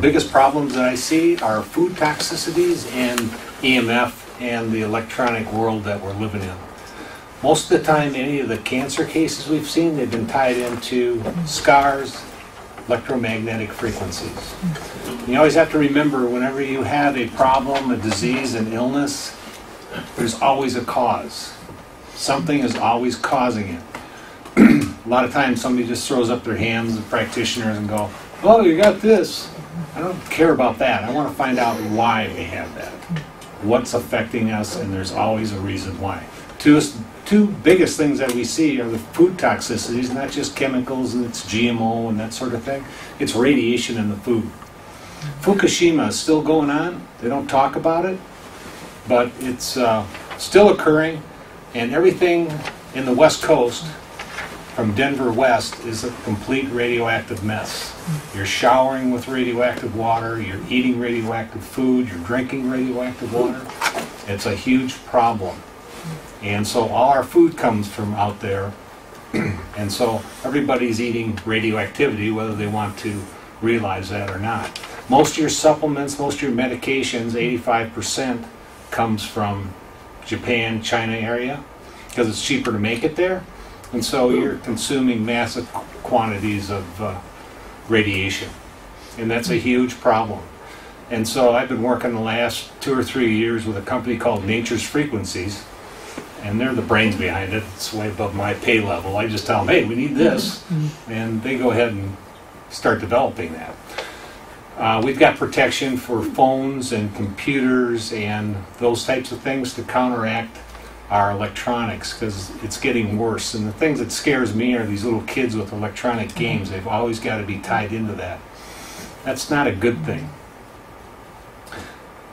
Biggest problems that I see are food toxicities and EMF and the electronic world that we're living in. Most of the time, any of the cancer cases we've seen, they've been tied into scars, electromagnetic frequencies. You always have to remember, whenever you have a problem, a disease, an illness, there's always a cause. Something is always causing it. A lot of times somebody just throws up their hands, the practitioners, and go, "Oh, you got this." I don't care about that. I want to find out why we have that. What's affecting us, and there's always a reason why. Two biggest things that we see are the food toxicities, not just chemicals, and it's GMO and that sort of thing. It's radiation in the food. Fukushima is still going on. They don't talk about it, but it's still occurring, and everything in the West Coast from Denver west is a complete radioactive mess. You're showering with radioactive water, you're eating radioactive food, you're drinking radioactive water. It's a huge problem. And so all our food comes from out there, and so everybody's eating radioactivity, whether they want to realize that or not. Most of your supplements, most of your medications, 85% comes from Japan, China area, because it's cheaper to make it there. And so you're consuming massive quantities of radiation. And that's a huge problem. And so I've been working the last 2 or 3 years with a company called Nature's Frequencies. And they're the brains behind it. It's way above my pay level. I just tell them, hey, we need this. And they go ahead and start developing that. We've got protection for phones and computers and those types of things to counteract our electronics, because it's getting worse. And the things that scares me are these little kids with electronic games. They've always got to be tied into that. That's not a good thing.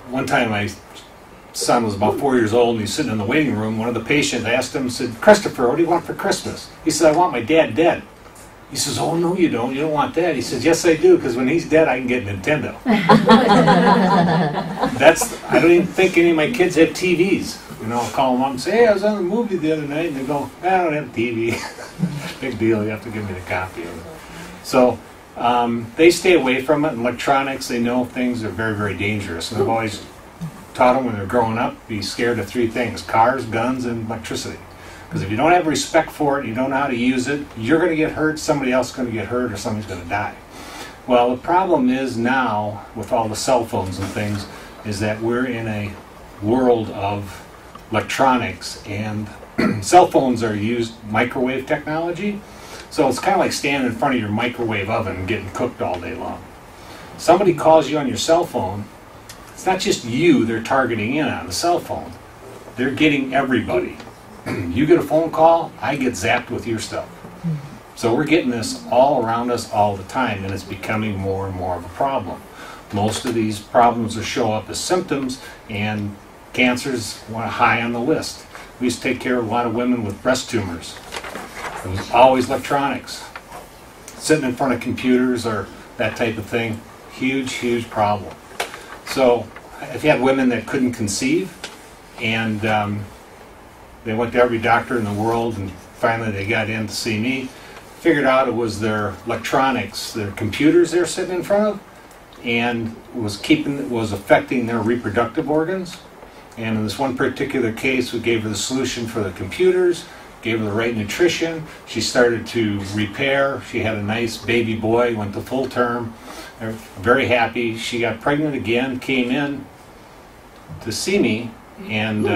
One time my son was about 4 years old and he's sitting in the waiting room. One of the patients asked him, said, "Christopher, what do you want for Christmas?" He said, "I want my dad dead." He says, "Oh, no, you don't. You don't want that." He says, "Yes, I do, because when he's dead, I can get Nintendo." I don't even think any of my kids have TVs. You know, I'll call them up and say, "Hey, I was on a movie the other night," and they go, "I don't have a TV." Big deal, you have to give me the copy of it. So they stay away from it. In electronics, they know things are very, very dangerous. And I've always taught them when they're growing up, be scared of 3 things: cars, guns, and electricity. Because if you don't have respect for it, you don't know how to use it, you're going to get hurt, somebody else is going to get hurt, or somebody's going to die. Well, the problem is now, with all the cell phones and things, is that we're in a world of electronics, and cell phones are used microwave technology, so it's kind of like standing in front of your microwave oven and getting cooked all day long. Somebody calls you on your cell phone, it's not just you they're targeting in on the cell phone, they're getting everybody. You get a phone call, I get zapped with your stuff. So we're getting this all around us all the time, and it's becoming more and more of a problem. Most of these problems will show up as symptoms, and cancers were high on the list. We used to take care of a lot of women with breast tumors. It was always electronics. Sitting in front of computers or that type of thing, huge, huge problem. So if you had women that couldn't conceive, and they went to every doctor in the world, and finally they got in to see me, figured out it was their electronics, their computers they were sitting in front of, and was affecting their reproductive organs. And in this one particular case, we gave her the solution for the computers, gave her the right nutrition. She started to repair. She had a nice baby boy, went to full term. They're very happy. She got pregnant again, came in to see me, and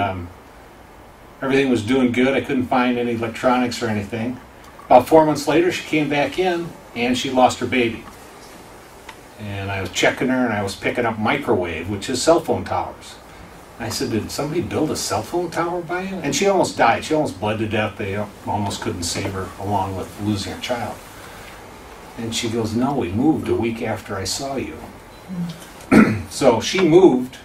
everything was doing good. I couldn't find any electronics or anything. About 4 months later, she came back in, and she lost her baby. And I was checking her, and I was picking up microwave, which is cell phone towers. I said, "Did somebody build a cell phone tower by you?" And she almost died. She almost bled to death. They almost couldn't save her, along with losing a child. And she goes, "No, we moved a week after I saw you." So she moved.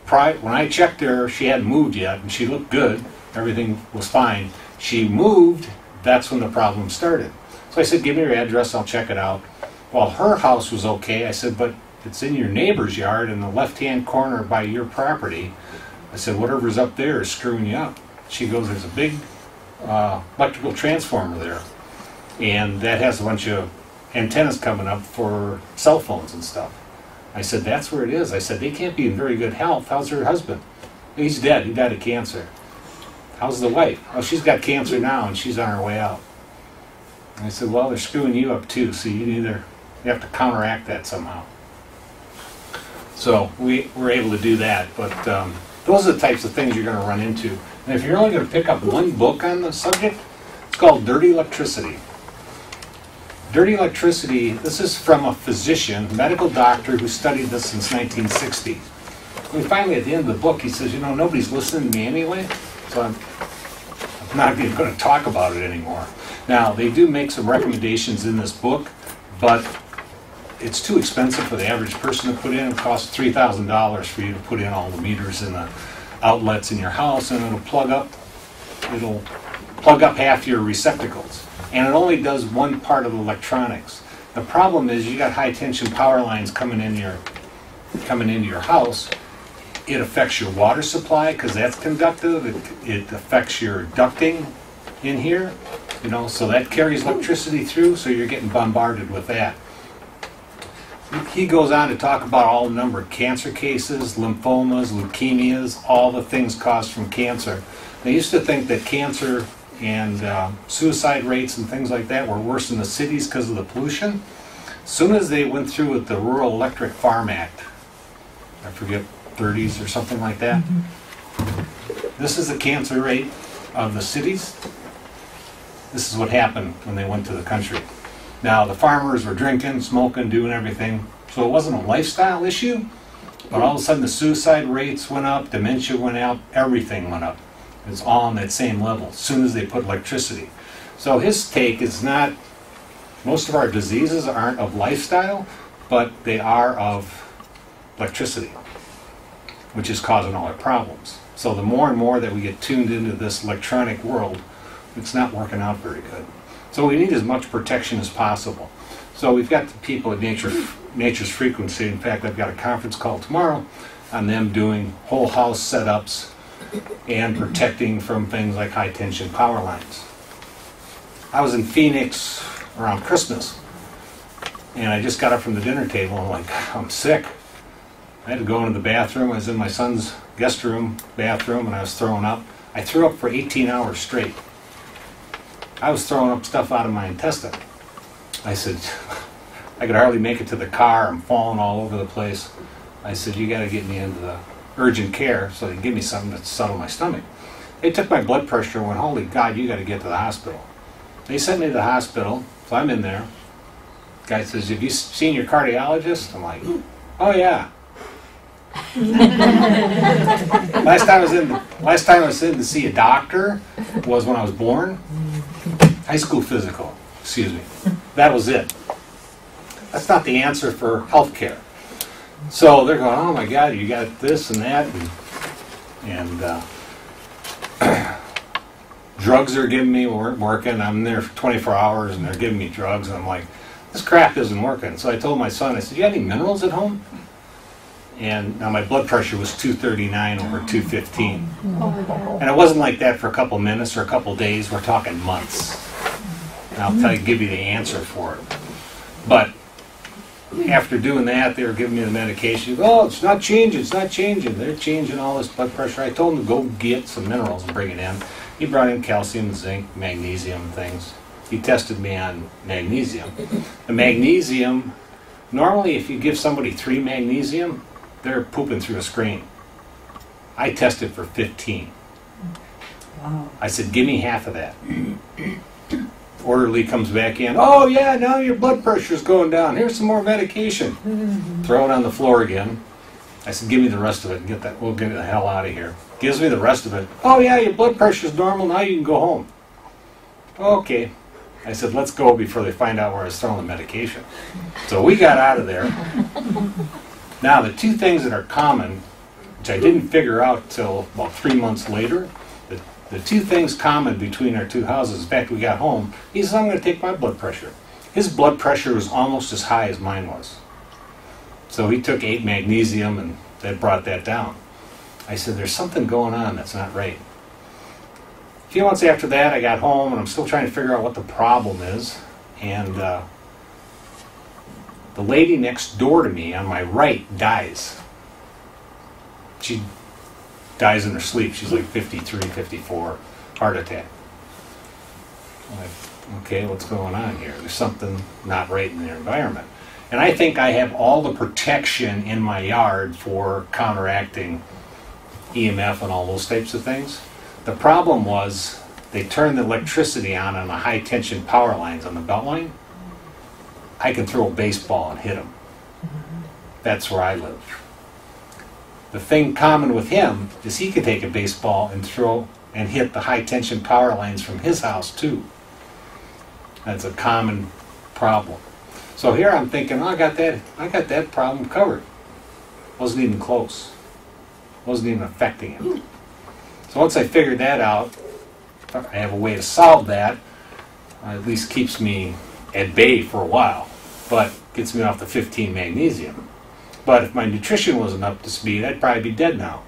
When I checked her, she hadn't moved yet, and she looked good. Everything was fine. She moved. That's when the problem started. So I said, "Give me your address, I'll check it out." Well, her house was okay. I said, "But it's in your neighbor's yard in the left-hand corner by your property. I said, whatever's up there is screwing you up. She goes, there's a big electrical transformer there, and that has a bunch of antennas coming up for cell phones and stuff. I said, that's where it is. I said, they can't be in very good health. How's her husband? He's dead. He died of cancer. How's the wife? Oh, she's got cancer now, and she's on her way out. And I said, well, they're screwing you up too, so you have to counteract that somehow. So we were able to do that, but those are the types of things you're going to run into. And if you're only going to pick up one book on the subject, it's called Dirty Electricity. Dirty Electricity, this is from a physician, medical doctor who studied this since 1960. And finally, at the end of the book, he says, you know, nobody's listening to me anyway, so I'm not even going to talk about it anymore. Now, they do make some recommendations in this book, but it's too expensive for the average person to put in. It costs $3,000 for you to put in all the meters and the outlets in your house, and it'll plug up half your receptacles. And it only does one part of the electronics. The problem is you got high tension power lines coming into your house. It affects your water supply because that's conductive. It affects your ducting in here, you know, so that carries electricity through, so you're getting bombarded with that. He goes on to talk about all the number of cancer cases, lymphomas, leukemias, all the things caused from cancer. They used to think that cancer and suicide rates and things like that were worse in the cities because of the pollution. As soon as they went through with the Rural Electric Farm Act, I forget, 30s or something like that, this is the cancer rate of the cities. This is what happened when they went to the country. Now, the farmers were drinking, smoking, doing everything, so it wasn't a lifestyle issue, but all of a sudden the suicide rates went up, dementia went up, everything went up. It's all on that same level as soon as they put electricity. So his take is not, most of our diseases aren't of lifestyle, but they are of electricity, which is causing all our problems. So the more and more that we get tuned into this electronic world, it's not working out very good. So we need as much protection as possible. So we've got the people at Nature's Frequency. In fact, I've got a conference call tomorrow on them doing whole house setups and protecting from things like high tension power lines. I was in Phoenix around Christmas, and I just got up from the dinner table and I'm like, I'm sick. I had to go into the bathroom. I was in my son's guest room, bathroom, and I was throwing up. I threw up for 18 hours straight. I was throwing up stuff out of my intestine. I said, I could hardly make it to the car. I'm falling all over the place. I said, you got to get me into the urgent care so they can give me something to settle my stomach. They took my blood pressure and went, holy God, you got to get to the hospital. They sent me to the hospital, so I'm in there. The guy says, have you seen your cardiologist? I'm like, oh yeah. Last time I was in to see a doctor was when I was born. High school physical, excuse me. That was it. That's not the answer for health care. So they're going, oh my God, you got this and that, and drugs they're giving me weren't working. I'm there for 24 hours and they're giving me drugs, and I'm like, this crap isn't working. So I told my son, I said, you got any minerals at home? And now my blood pressure was 239 over 215. And it wasn't like that for a couple minutes or a couple days. We're talking months. And I'll give you the answer for it. But after doing that, they were giving me the medication. Oh, it's not changing, it's not changing. They're changing all this blood pressure. I told them to go get some minerals and bring it in. He brought in calcium, zinc, magnesium, things. He tested me on magnesium. The magnesium, normally if you give somebody 3 magnesium, they're pooping through a screen. I tested for 15. Wow. I said, give me half of that. Orderly comes back in. Oh yeah, now your blood pressure's going down. Here's some more medication. Throw it on the floor again. I said, give me the rest of it and we'll get the hell out of here. Gives me the rest of it. Oh yeah, your blood pressure's normal, now you can go home. Okay. I said, let's go before they find out where I was throwing the medication. So we got out of there. Now the 2 things that are common, which I didn't figure out till about 3 months later, the 2 things common between our 2 houses, in fact, we got home, he says, I'm going to take my blood pressure. His blood pressure was almost as high as mine was. So he took 8 magnesium and that brought that down. I said, there's something going on that's not right. A few months after that, I got home and I'm still trying to figure out what the problem is. And the lady next door to me on my right dies. She dies in her sleep. She's like 53, 54, heart attack. I'm like, okay, what's going on here? There's something not right in the environment. And I think I have all the protection in my yard for counteracting EMF and all those types of things. The problem was they turned the electricity on the high tension power lines on the belt line. I can throw a baseball and hit them. That's where I live. The thing common with him is he can take a baseball and throw and hit the high tension power lines from his house too. That's a common problem. So here I'm thinking, oh, I got that problem covered. Wasn't even close. Wasn't even affecting him. So once I figured that out, I have a way to solve that. At least keeps me at bay for a while, but gets me off the 15 magnesium. But if my nutrition wasn't up to speed, I'd probably be dead now,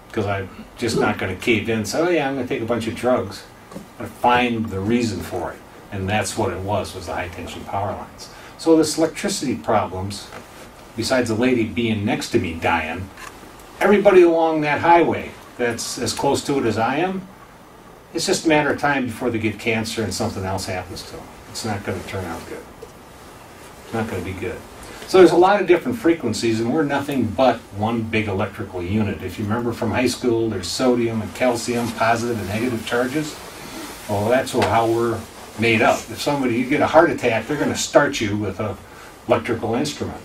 because I'm just not going to cave in and say, oh yeah, I'm going to take a bunch of drugs. I find the reason for it, and that's what it was the high tension power lines. So this electricity problems, besides the lady being next to me dying, everybody along that highway that's as close to it as I am, it's just a matter of time before they get cancer and something else happens to them. It's not going to turn out good. It's not going to be good. So there's a lot of different frequencies, and we're nothing but one big electrical unit. If you remember from high school, there's sodium and calcium, positive and negative charges. Well, that's how we're made up. If you get a heart attack, they're going to start you with an electrical instrument.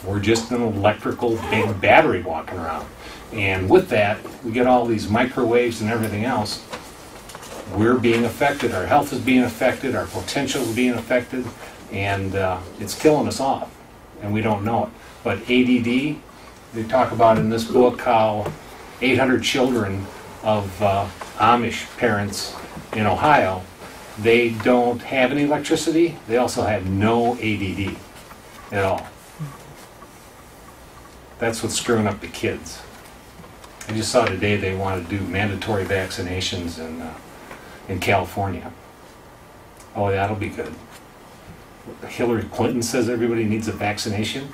We're just an electrical big battery walking around. And with that, we get all these microwaves and everything else. We're being affected. Our health is being affected. Our potential is being affected. And it's killing us off. And we don't know it. But ADD, they talk about in this book how 800 children of Amish parents in Ohio, they don't have any electricity. They also have no ADD at all. That's what's screwing up the kids. I just saw today they want to do mandatory vaccinations in California. Oh, that'll be good. Hillary Clinton says everybody needs a vaccination.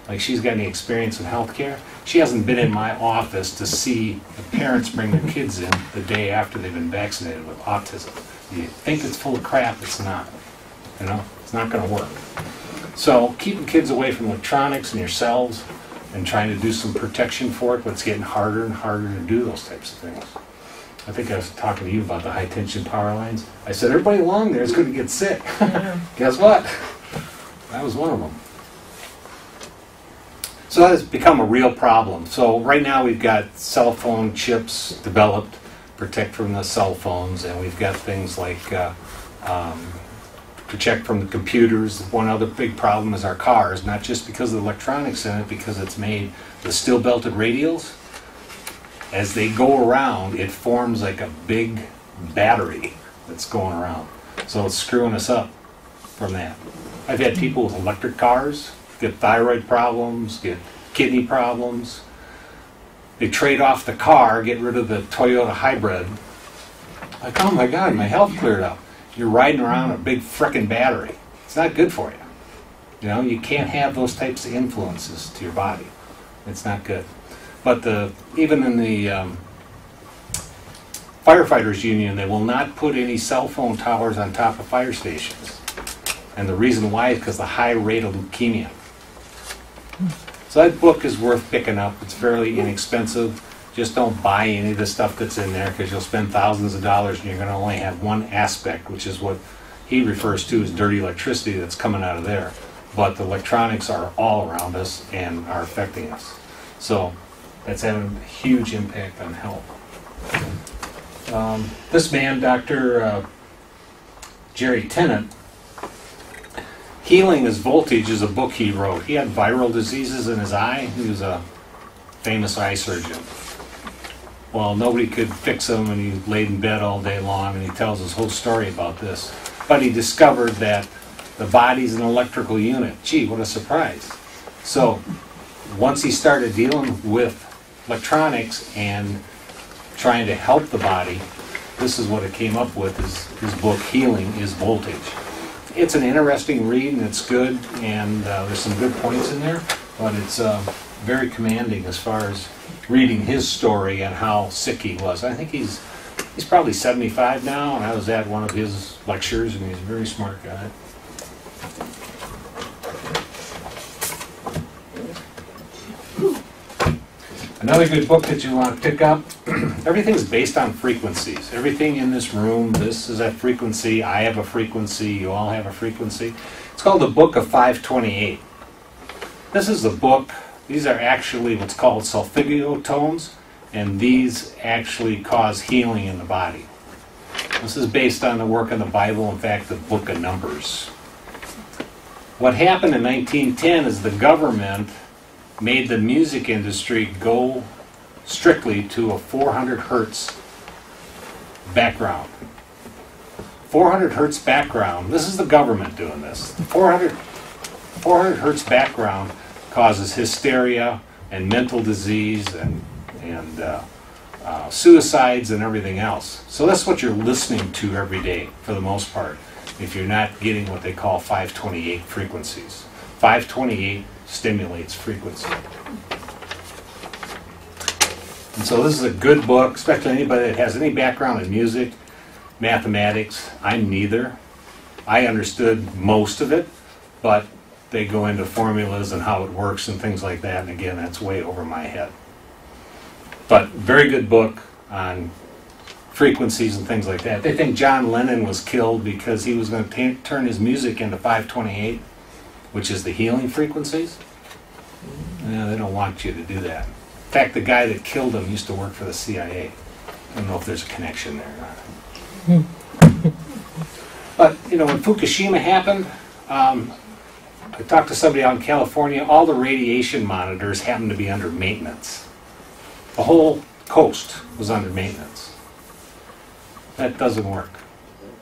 Like she's got any experience in healthcare. She hasn't been in my office to see the parents bring their kids in the day after they've been vaccinated with autism. You think it's full of crap, it's not. You know, it's not going to work. So keeping kids away from electronics and yourselves and trying to do some protection for it, but it's getting harder and harder to do those types of things. I think I was talking to you about the high tension power lines. I said, everybody along there is going to get sick. Guess what? That was one of them. So that has become a real problem. So right now we've got cell phone chips developed, protect from the cell phones, and we've got things like protect from the computers. One other big problem is our cars, not just because of the electronics in it, because it's made the steel belted radials. As they go around, it forms like a big battery that's going around. So it's screwing us up from that. I've had people with electric cars get thyroid problems, get kidney problems. They trade off the car, get rid of the Toyota hybrid. Like, oh my God, my health cleared up. You're riding around a big frickin' battery. It's not good for you. You know, you can't have those types of influences to your body. It's not good. But even in the firefighters union, they will not put any cell phone towers on top of fire stations. And the reason why is because the high rate of leukemia. So that book is worth picking up. It's fairly inexpensive. Just don't buy any of the stuff that's in there, because you'll spend thousands of dollars and you're going to only have one aspect, which is what he refers to as dirty electricity that's coming out of there. But the electronics are all around us and are affecting us. So that's having a huge impact on health. This man, Dr. Jerry Tennant, Healing His Voltage is a book he wrote. He had viral diseases in his eye. He was a famous eye surgeon. Well, nobody could fix him, and he laid in bed all day long, and he tells his whole story about this. But he discovered that the body's an electrical unit. Gee, what a surprise. So once he started dealing with electronics and trying to help the body, this is what it came up with, is his book, Healing is Voltage. It's an interesting read, and it's good, and there's some good points in there, but it's very commanding as far as reading his story and how sick he was. I think he's probably 75 now, and I was at one of his lectures, and he's a very smart guy. Another good book that you want to pick up, everything's based on frequencies. Everything in this room, this is a frequency, I have a frequency, you all have a frequency. It's called the Book of 528. This is the book, these are actually what's called solfeggio tones, and these actually cause healing in the body. This is based on the work of the Bible, in fact, the Book of Numbers. What happened in 1910 is the government made the music industry go strictly to a 400 hertz background. 400 hertz background, this is the government doing this. 400 hertz background causes hysteria and mental disease and suicides and everything else. So that's what you're listening to every day for the most part, if you're not getting what they call 528 frequencies. 528 stimulates frequency. And so this is a good book, especially anybody that has any background in music, mathematics. I'm neither. I understood most of it, but they go into formulas and how it works and things like that, and again, that's way over my head. But very good book on frequencies and things like that. They think John Lennon was killed because he was going to turn his music into 528, which is the healing frequencies. Yeah, they don't want you to do that. In fact, the guy that killed him used to work for the CIA. I don't know if there's a connection there or not. But, you know, when Fukushima happened, I talked to somebody out in California, all the radiation monitors happened to be under maintenance. The whole coast was under maintenance. That doesn't work.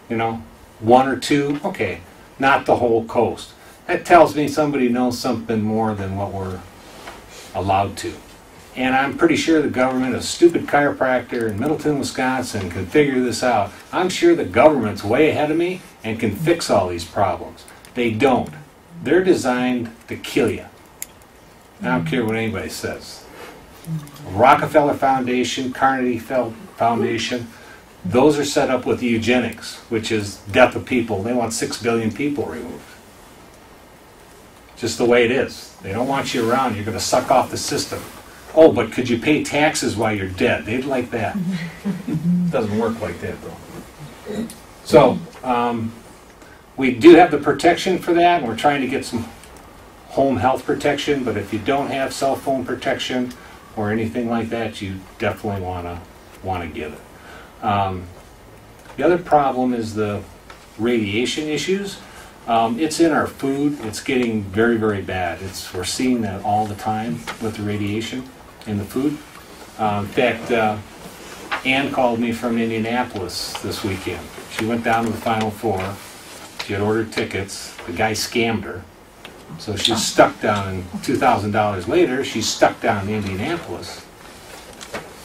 You know, one or two, okay, not the whole coast. That tells me somebody knows something more than what we're allowed to. And I'm pretty sure the government, a stupid chiropractor in Middleton, Wisconsin, can figure this out. I'm sure the government's way ahead of me and can fix all these problems. They don't. They're designed to kill you. I don't care what anybody says. Rockefeller Foundation, Carnegie Foundation, those are set up with eugenics, which is death of people. They want 6 billion people removed. Just the way it is. They don't want you around. You're going to suck off the system. Oh, but could you pay taxes while you're dead? They'd like that. Doesn't work like that, though. So, we do have the protection for that, and we're trying to get some home health protection, but if you don't have cell phone protection or anything like that, you definitely want to get it. The other problem is the radiation issues. It's in our food. It's getting very, very bad. We're seeing that all the time with the radiation in the food. In fact, Ann called me from Indianapolis this weekend. She went down to the Final Four. She had ordered tickets. The guy scammed her. So she's stuck down, and $2,000 later, she's stuck down in Indianapolis.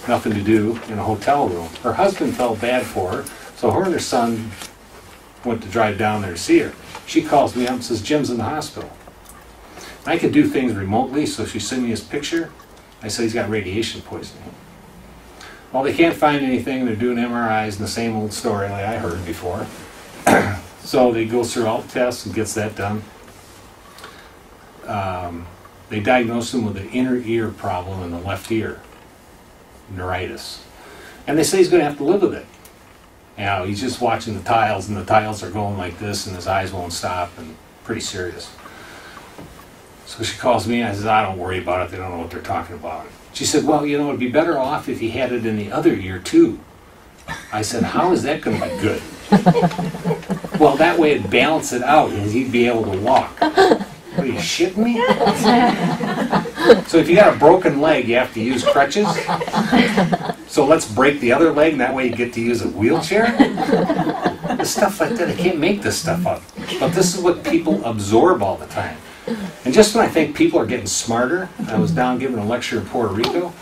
Nothing to do in a hotel room. Her husband felt bad for her, so her and her son went to drive down there to see her. She calls me up and says, Jim's in the hospital. I could do things remotely, so she sent me his picture. I said, he's got radiation poisoning. Well, they can't find anything. They're doing MRIs and the same old story like I heard before. So they go through all the tests and gets that done. They diagnose him with an inner ear problem in the left ear, neuritis. And they say he's going to have to live with it. You know, he's just watching the tiles, and the tiles are going like this, and his eyes won't stop, and pretty serious. So she calls me, and I said, I don't worry about it. They don't know what they're talking about. She said, well, you know, it'd be better off if he had it in the other ear, too. I said, how is that going to be good? Well, that way it'd balance it out, and he'd be able to walk. What, are you shitting me? So if you got a broken leg, you have to use crutches? So let's break the other leg, and that way you get to use a wheelchair? Stuff like that, I can't make this stuff up. But this is what people absorb all the time. And just when I think people are getting smarter, I was down giving a lecture in Puerto Rico,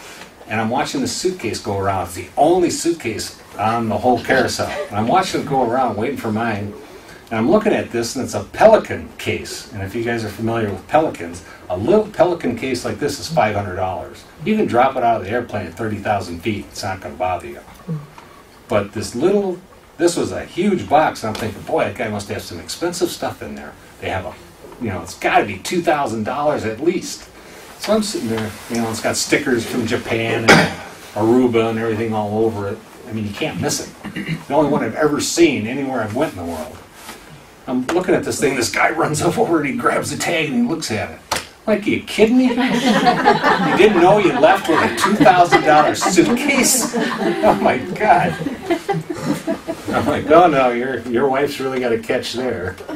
and I'm watching this suitcase go around. It's the only suitcase on the whole carousel. And I'm watching it go around, waiting for mine. And I'm looking at this, and it's a Pelican case. And if you guys are familiar with Pelicans, a little Pelican case like this is $500. You can drop it out of the airplane at 30,000 feet. It's not going to bother you. But this was a huge box, and I'm thinking, boy, that guy must have some expensive stuff in there. They have it's got to be $2,000 at least. So I'm sitting there, it's got stickers from Japan and Aruba and everything all over it. I mean, you can't miss it. The only one I've ever seen anywhere I've went in the world. I'm looking at this thing, this guy runs up over and he grabs the tag and he looks at it. Like, are you kidding me? You didn't know you left with a $2,000 suitcase? Oh my God. I'm like, oh no, your wife's really got a catch there. So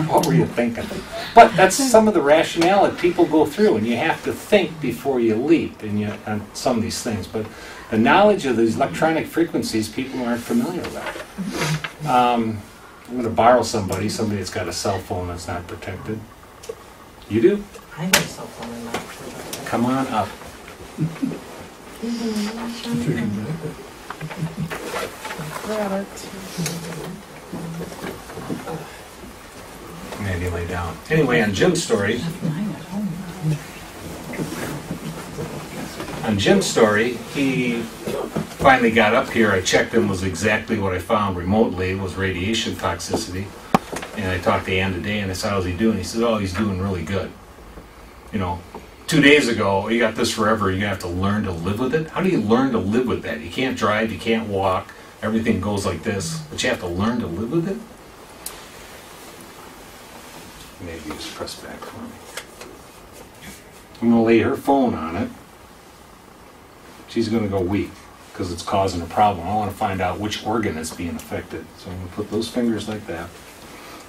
what were you thinking? But that's some of the rationale that people go through, and you have to think before you leap on some of these things. But the knowledge of these electronic frequencies, people aren't familiar with. I'm going to borrow somebody that's got a cell phone that's not protected. You do? I have a cell phone and not protected. Come on up. Grab it. Maybe lay down. Anyway, on Jim's story, he finally got up here. I checked him, was exactly what I found remotely, was radiation toxicity. And I talked to Ann today, and I said, how's he doing? He said, oh, he's doing really good. 2 days ago, you got this forever, you have to learn to live with it. How do you learn to live with that? You can't drive, you can't walk, everything goes like this, but you have to learn to live with it? Maybe just press back for me. I'm going to lay her phone on it. She's going to go weak because it's causing a problem. I want to find out which organ is being affected. So I'm going to put those fingers like that.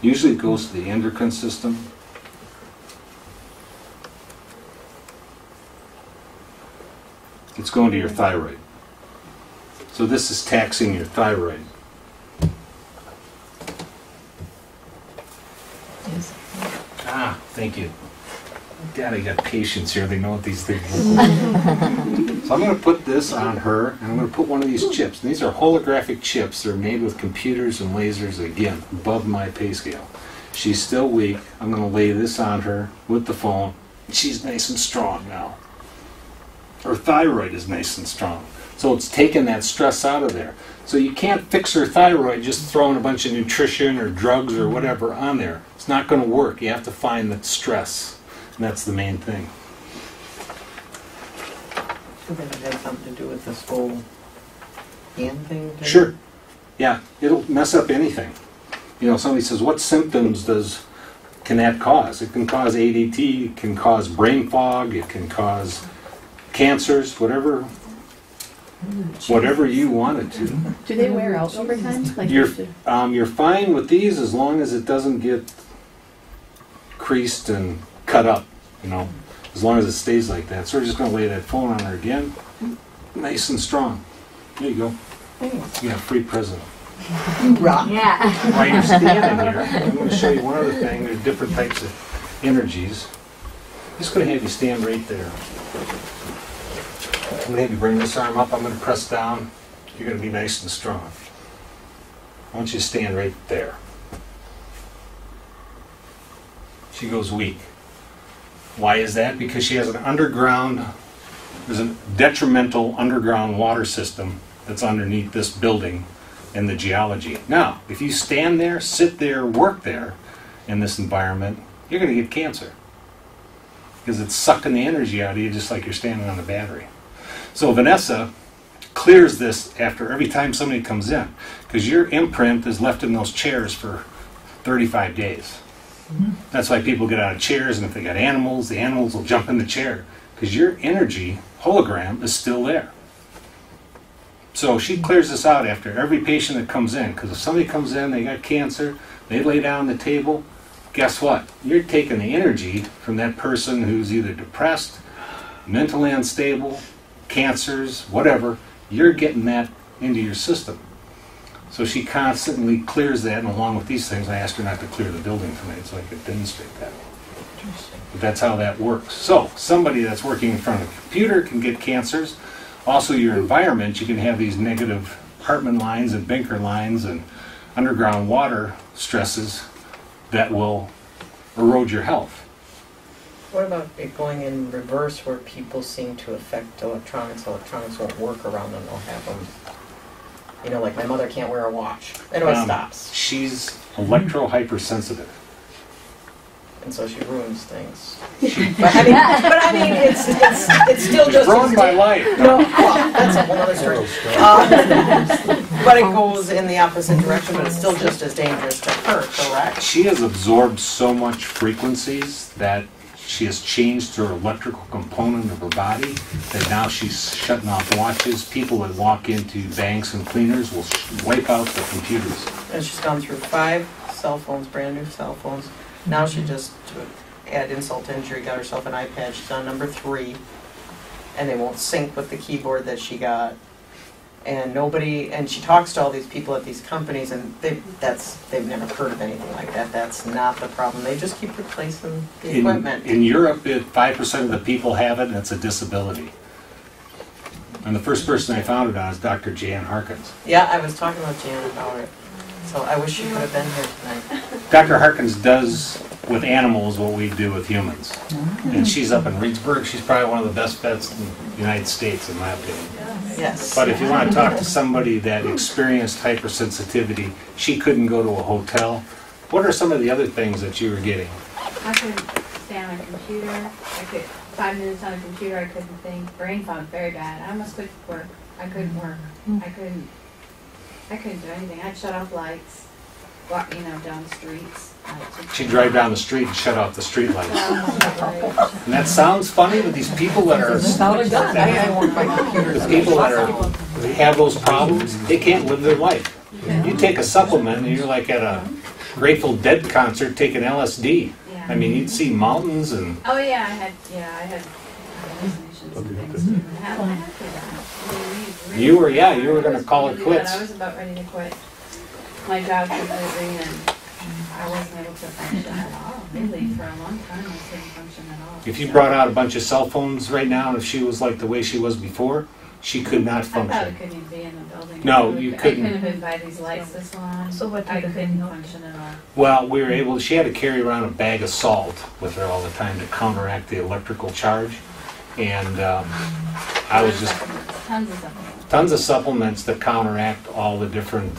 Usually it goes to the endocrine system. It's going to your thyroid. So this is taxing your thyroid. Yes. Ah, thank you. God, I got patience here. They know what these things look like. So I'm going to put this on her, and I'm going to put one of these chips. And these are holographic chips. They're made with computers and lasers, again, above my pay scale. She's still weak. I'm going to lay this on her with the phone. She's nice and strong now. Her thyroid is nice and strong. So it's taking that stress out of there. So you can't fix her thyroid just throwing a bunch of nutrition or drugs or whatever on there. It's not going to work. You have to find the stress. And that's the main thing. So then it has something to do with this whole hand thing? Sure. Yeah, it'll mess up anything. Somebody says, what symptoms can that cause? It can cause ADT, it can cause brain fog, it can cause cancers, whatever you want it to. Do they wear out over time? You're fine with these as long as it doesn't get creased and cut up, as long as it stays like that. So we're just going to lay that phone on her again, nice and strong. There you go. Thanks. You got a free present. Rock. Yeah. While you're standing here, I'm going to show you one other thing. There's different types of energies. I'm just going to have you stand right there. I'm going to have you bring this arm up. I'm going to press down. You're going to be nice and strong. I want you to stand right there. She goes weak. Why is that? Because she has there's a detrimental underground water system that's underneath this building and the geology. Now, if you stand there, sit there, work there in this environment, you're going to get cancer. Because it's sucking the energy out of you just like you're standing on a battery. So Vanessa clears this after every time somebody comes in. Because your imprint is left in those chairs for 35 days. That's why people get out of chairs, and if they got animals, the animals will jump in the chair. Because your energy hologram is still there. So she clears this out after every patient that comes in. Because if somebody comes in, they got cancer, they lay down on the table, guess what? You're taking the energy from that person who's either depressed, mentally unstable, cancers, whatever. You're getting that into your system. So she constantly clears that, and along with these things, I asked her not to clear the building tonight so I could demonstrate that. But that's how that works. So somebody that's working in front of a computer can get cancers. Also, your environment, you can have these negative Hartman lines and Binker lines and underground water stresses that will erode your health. What about it going in reverse where people seem to affect electronics? Electronics won't work around them. They'll have them, you know, like my mother can't wear a watch. It always stops. She's electro-hypersensitive. And so she ruins things. But I mean, it's still just... Ruined my life. No, well, that's a whole other story. But it goes in the opposite direction, but it's still just as dangerous to her, correct? She has absorbed so much frequencies that she has changed her electrical component of her body that now she's shutting off watches. People that walk into banks and cleaners will wipe out the computers. And she's gone through 5 cell phones, brand new cell phones. Now she just, to add insult to injury, got herself an iPad. She's on number 3. And they won't sync with the keyboard that she got. And she talks to all these people at these companies, and they've never heard of anything like that. That's not the problem. They just keep replacing the equipment. In Europe, 5% of the people have it, and it's a disability. And the first person I found it on is Dr. Jan Harkins. Yeah, I was talking with Jan about it. So I wish she could have been here tonight. Dr. Harkins does with animals what we do with humans. And she's up in Reedsburg. She's probably one of the best vets in the United States, in my opinion. Yes. But if you want to talk to somebody that experienced hypersensitivity, she couldn't go to a hotel. What are some of the other things that you were getting? I couldn't stay on a computer. 5 minutes on a computer, I couldn't think. Brain fog, very bad. I almost quit work. I couldn't work. I couldn't do anything. I'd shut off lights, walk, down the streets. She'd drive down the street and shut off the street lights. And that sounds funny, but these people that are have those problems, they can't live their life. You take a supplement and you're like at a Grateful Dead concert taking LSD. I mean, you'd see mountains and... Oh yeah, I had hallucinations and things too. I had You were going to call it quits. I was about ready to quit my job completely, and I wasn't able to function at all. Really, for a long time, I couldn't function at all. If you brought out a bunch of cell phones right now, and if she was like the way she was before, she could not function. I probably couldn't even be in the building. No, you couldn't. I couldn't have been by these lights this long. So what I couldn't function at all. Well, we were able. She had to carry around a bag of salt with her all the time to counteract the electrical charge, and I was just tons of supplements to counteract all the different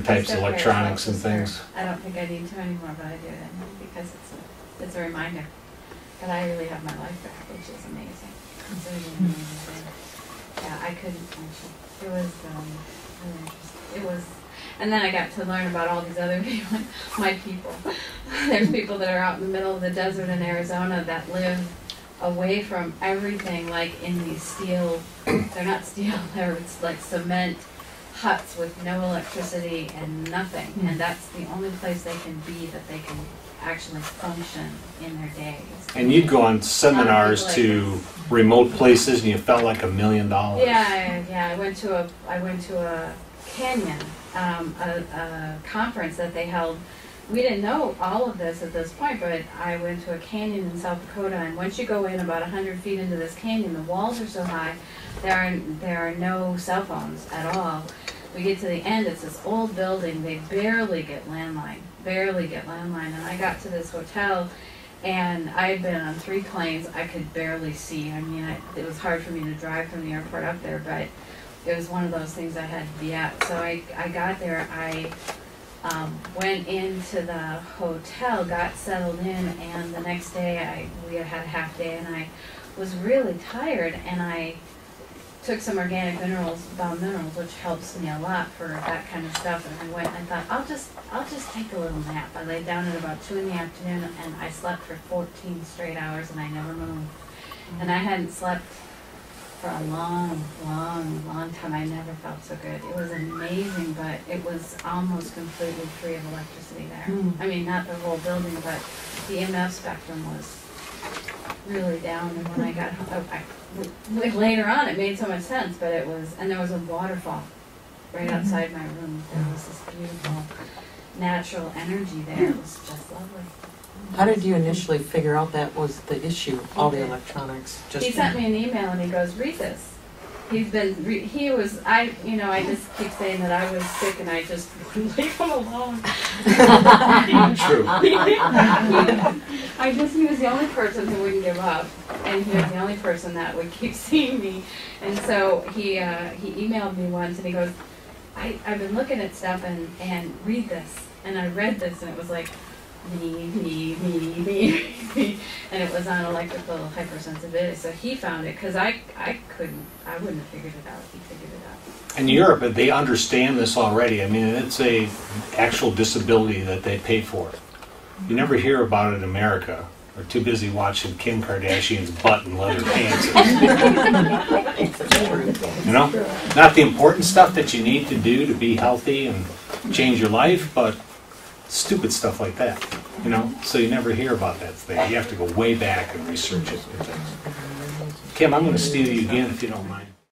types of electronics and things. I don't think I need to anymore, but I do it because it's a reminder that I really have my life back, which is amazing. It's a really amazing thing. Yeah, I couldn't function. It was really interesting. It was, and then I got to learn about all these other people, my people. There's people that are out in the middle of the desert in Arizona that live away from everything, like in these steel, they're not steel, it's like cement huts with no electricity and nothing, and that's the only place they can be that they can actually function in their days. And you'd go on seminars to remote places, and you felt like $1 million. Yeah. I went to a canyon, a conference that they held. We didn't know all of this at this point, but I went to a canyon in South Dakota, and once you go in about 100 feet into this canyon, the walls are so high, there are no cell phones at all. We get to the end, it's this old building, they barely get landline, and I got to this hotel, and I had been on 3 planes, I could barely see. I mean, it was hard for me to drive from the airport up there, but it was one of those things I had to be at. So I got there, I went into the hotel, got settled in, and the next day we had a half day, and I was really tired, and I took some organic minerals, which helps me a lot for that kind of stuff. And I thought, I'll just take a little nap. I laid down at about 2 in the afternoon, and I slept for 14 straight hours, and I never moved. And I hadn't slept for a long time. I never felt so good. It was amazing, but it was almost completely free of electricity there. I mean, not the whole building, but the EMF spectrum was really down. And when I got home, later on, it made so much sense, but it was, and there was a waterfall right outside my room. There was this beautiful natural energy there. It was just lovely. How did you initially figure out that was the issue, all the electronics? He sent me an email and he goes, read this. I just keep saying that I was sick and I just wouldn't leave him alone. True. He was the only person who wouldn't give up, and he was the only person that would keep seeing me. And so he emailed me once and he goes, I've been looking at stuff and read this. And I read this and it was like, me, and it was on electrical hypersensitivity. So he found it because I wouldn't have figured it out. He figured it out. In Europe, they understand this already. I mean, it's a actual disability that they pay for. You never hear about it in America. They're too busy watching Kim Kardashian's butt and leather pants. You know, not the important stuff that you need to do to be healthy and change your life, but stupid stuff like that, you know, so you never hear about that thing. You have to go way back and research it. Kim, I'm going to steal you again if you don't mind.